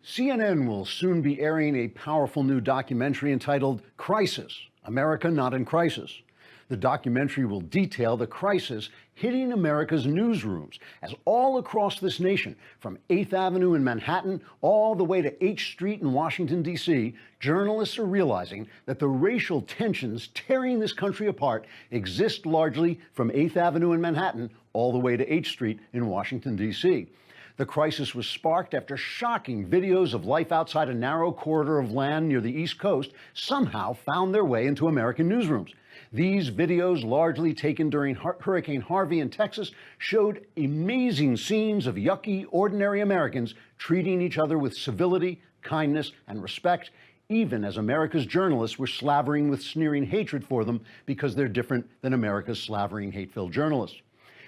CNN will soon be airing a powerful new documentary entitled Crisis: America Not in Crisis. The documentary will detail the crisis hitting America's newsrooms as all across this nation, from 8th Avenue in Manhattan all the way to H Street in Washington, D.C., journalists are realizing that the racial tensions tearing this country apart exist largely from 8th Avenue in Manhattan all the way to H Street in Washington, D.C. The crisis was sparked after shocking videos of life outside a narrow corridor of land near the East Coast somehow found their way into American newsrooms. These videos, largely taken during Hurricane Harvey in Texas, showed amazing scenes of yucky, ordinary Americans treating each other with civility, kindness, and respect, even as America's journalists were slavering with sneering hatred for them because they're different than America's slavering, hate-filled journalists.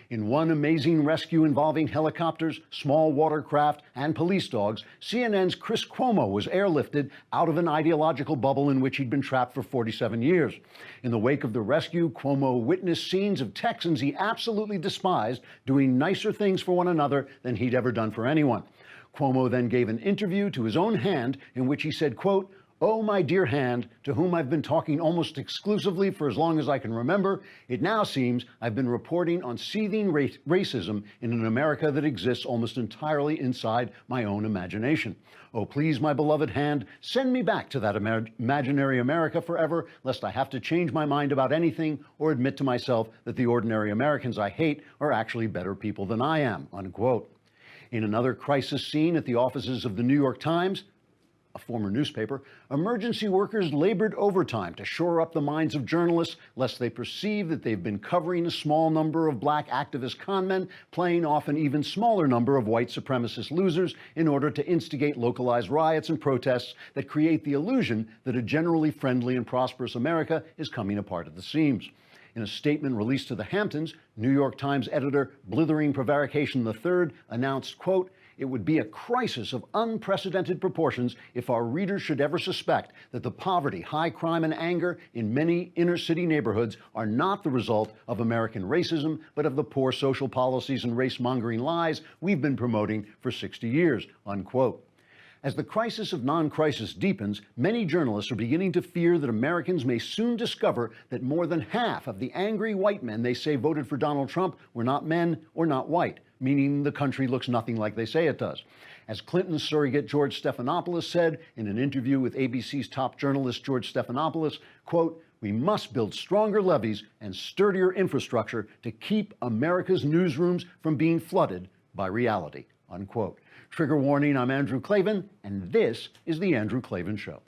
In one amazing rescue involving helicopters, small watercraft, and police dogs, CNN's Chris Cuomo was airlifted out of an ideological bubble in which he'd been trapped for 47 years. In the wake of the rescue, Cuomo witnessed scenes of Texans he absolutely despised doing nicer things for one another than he'd ever done for anyone. Cuomo then gave an interview to his own hand in which he said, quote, "Oh, my dear hand, to whom I've been talking almost exclusively for as long as I can remember, it now seems I've been reporting on seething racism in an America that exists almost entirely inside my own imagination. Oh, please, my beloved hand, send me back to that imaginary America forever, lest I have to change my mind about anything or admit to myself that the ordinary Americans I hate are actually better people than I am," unquote. In another crisis scene at the offices of the New York Times, a former newspaper, emergency workers labored overtime to shore up the minds of journalists lest they perceive that they've been covering a small number of black activist conmen playing off an even smaller number of white supremacist losers in order to instigate localized riots and protests that create the illusion that a generally friendly and prosperous America is coming apart at the seams. In a statement released to the Hamptons, New York Times editor Blithering Prevarication III announced, quote, "It would be a crisis of unprecedented proportions if our readers should ever suspect that the poverty, high crime, and anger in many inner-city neighborhoods are not the result of American racism, but of the poor social policies and race-mongering lies we've been promoting for 60 years," unquote. As the crisis of non-crisis deepens, many journalists are beginning to fear that Americans may soon discover that more than half of the angry white men they say voted for Donald Trump were not men or not white, meaning the country looks nothing like they say it does. As Clinton's surrogate George Stephanopoulos said in an interview with ABC's top journalist George Stephanopoulos, quote, "We must build stronger levees and sturdier infrastructure to keep America's newsrooms from being flooded by reality," unquote. Trigger warning, I'm Andrew Klavan, and this is The Andrew Klavan Show.